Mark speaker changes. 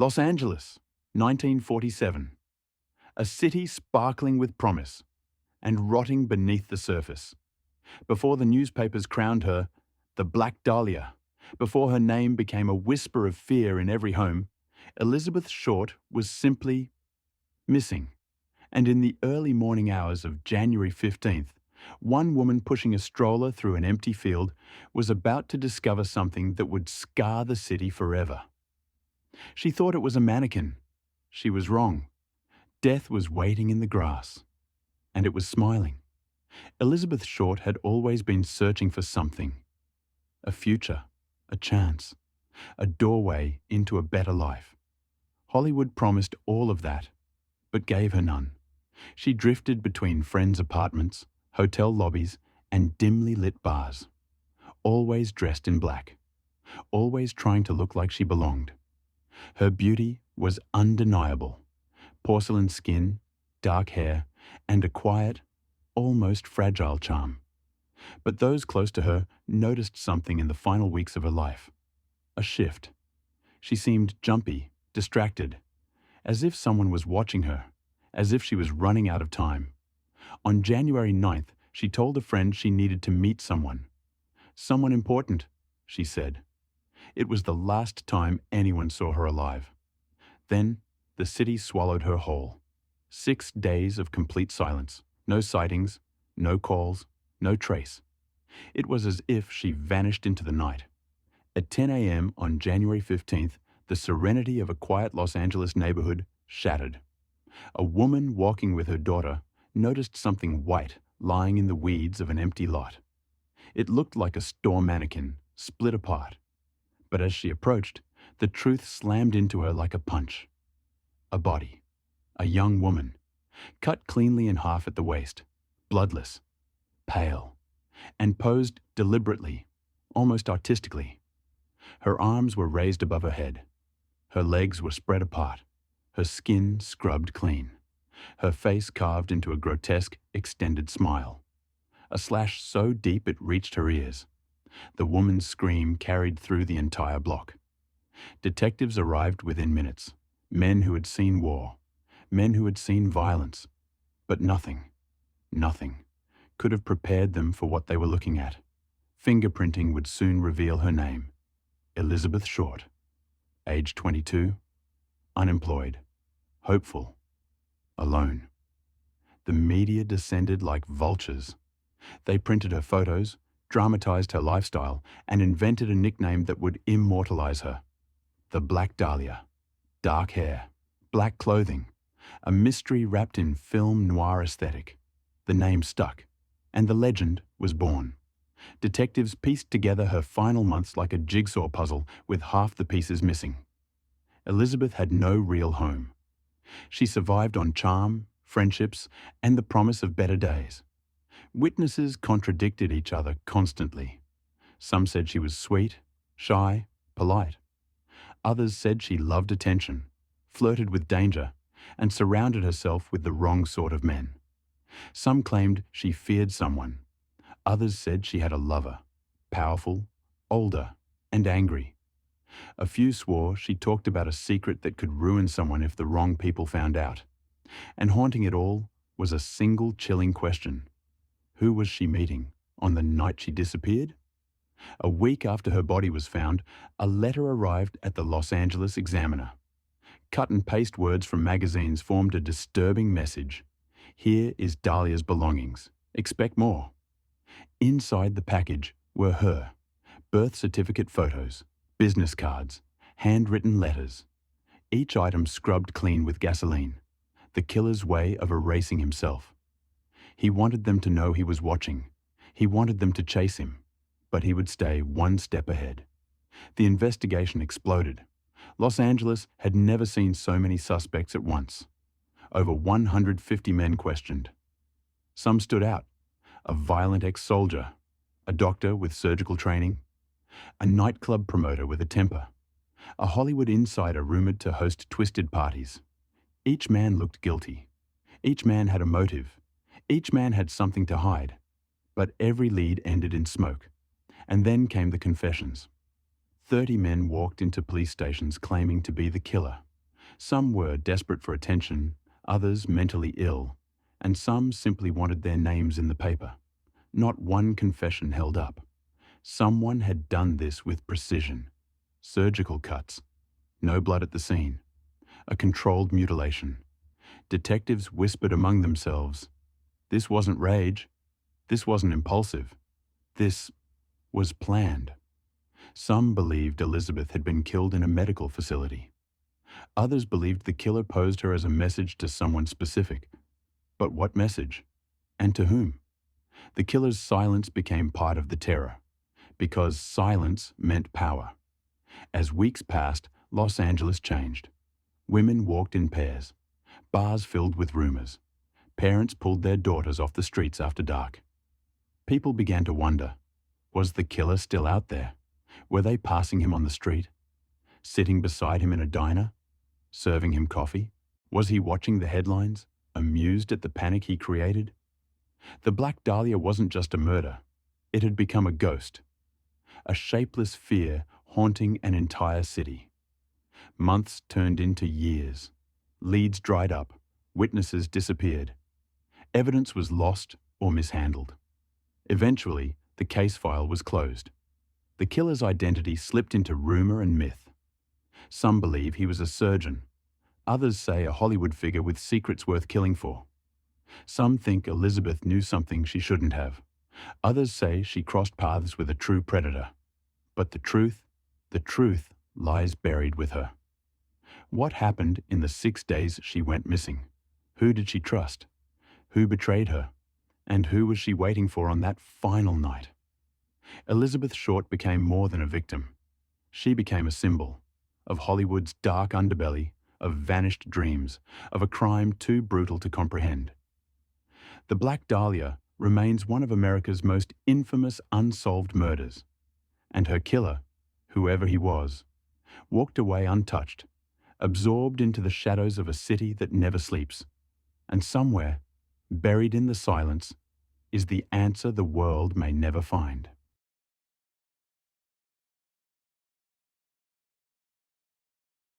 Speaker 1: Los Angeles, 1947. A city sparkling with promise and rotting beneath the surface. Before the newspapers crowned her the Black Dahlia, before her name became a whisper of fear in every home, Elizabeth Short was simply missing. And in the early morning hours of January 15th, one woman pushing a stroller through an empty field was about to discover something that would scar the city forever. She thought it was a mannequin. She was wrong. Death was waiting in the grass, and it was smiling. Elizabeth Short had always been searching for something. A future, a chance, a doorway into a better life. Hollywood promised all of that, but gave her none. She drifted between friends' apartments, hotel lobbies, and dimly lit bars. Always dressed in black. Always trying to look like she belonged. Her beauty was undeniable. Porcelain skin, dark hair, and a quiet, almost fragile charm. But those close to her noticed something in the final weeks of her life. A shift. She seemed jumpy, distracted, as if someone was watching her, as if she was running out of time. On January 9th, she told a friend she needed to meet someone. Someone important, she said. It was the last time anyone saw her alive. Then, the city swallowed her whole. 6 days of complete silence. No sightings, no calls, no trace. It was as if she vanished into the night. At 10 a.m. on January 15th, the serenity of a quiet Los Angeles neighborhood shattered. A woman walking with her daughter noticed something white lying in the weeds of an empty lot. It looked like a store mannequin, split apart. But as she approached, the truth slammed into her like a punch. A body. A young woman. Cut cleanly in half at the waist. Bloodless. Pale. And posed deliberately, almost artistically. Her arms were raised above her head. Her legs were spread apart. Her skin scrubbed clean. Her face carved into a grotesque, extended smile. A slash so deep it reached her ears. The woman's scream carried through the entire block. Detectives arrived within minutes. Men who had seen war. Men who had seen violence. But nothing could have prepared them for what they were looking at. Fingerprinting would soon reveal her name. Elizabeth Short. Age 22. Unemployed. Hopeful. Alone. The media descended like vultures. They printed her photos, dramatized her lifestyle, and invented a nickname that would immortalize her. The Black Dahlia. Dark hair. Black clothing. A mystery wrapped in film noir aesthetic. The name stuck, and the legend was born. Detectives pieced together her final months like a jigsaw puzzle with half the pieces missing. Elizabeth had no real home. She survived on charm, friendships, and the promise of better days. Witnesses contradicted each other constantly. Some said she was sweet, shy, polite. Others said she loved attention, flirted with danger, and surrounded herself with the wrong sort of men. Some claimed she feared someone. Others said she had a lover, powerful, older, and angry. A few swore she talked about a secret that could ruin someone if the wrong people found out. And haunting it all was a single chilling question. Who was she meeting on the night she disappeared? A week after her body was found, a letter arrived at the Los Angeles Examiner. Cut and paste words from magazines formed a disturbing message. Here is Dahlia's belongings. Expect more. Inside the package were her birth certificate photos, business cards, handwritten letters. Each item scrubbed clean with gasoline. The killer's way of erasing himself. He wanted them to know he was watching. He wanted them to chase him. But he would stay one step ahead. The investigation exploded. Los Angeles had never seen so many suspects at once. Over 150 men questioned. Some stood out. A violent ex-soldier, a doctor with surgical training, a nightclub promoter with a temper, a Hollywood insider rumored to host twisted parties. Each man looked guilty. Each man had a motive. Each man had something to hide. But every lead ended in smoke. And then came the confessions. 30 men walked into police stations claiming to be the killer. Some were desperate for attention, others mentally ill, and some simply wanted their names in the paper. Not one confession held up. Someone had done this with precision. Surgical cuts, no blood at the scene, a controlled mutilation. Detectives whispered among themselves, this wasn't rage, this wasn't impulsive, this was planned. Some believed Elizabeth had been killed in a medical facility. Others believed the killer posed her as a message to someone specific. But what message? And to whom? The killer's silence became part of the terror, because silence meant power. As weeks passed, Los Angeles changed. Women walked in pairs. Bars filled with rumors. Parents pulled their daughters off the streets after dark. People began to wonder, was the killer still out there? Were they passing him on the street? Sitting beside him in a diner? Serving him coffee? Was he watching the headlines, amused at the panic he created? The Black Dahlia wasn't just a murder. It had become a ghost. A shapeless fear haunting an entire city. Months turned into years. Leads dried up. Witnesses disappeared. Evidence was lost or mishandled. Eventually, the case file was closed. The killer's identity slipped into rumor and myth. Some believe he was a surgeon. Others say a Hollywood figure with secrets worth killing for. Some think Elizabeth knew something she shouldn't have. Others say she crossed paths with a true predator. But the truth lies buried with her. What happened in the 6 days she went missing? Who did she trust? Who betrayed her? And who was she waiting for on that final night? Elizabeth Short became more than a victim. She became a symbol of Hollywood's dark underbelly, of vanished dreams, of a crime too brutal to comprehend. The Black Dahlia remains one of America's most infamous unsolved murders, and her killer, whoever he was, walked away untouched, absorbed into the shadows of a city that never sleeps. And somewhere, buried in the silence, is the answer the world may never find.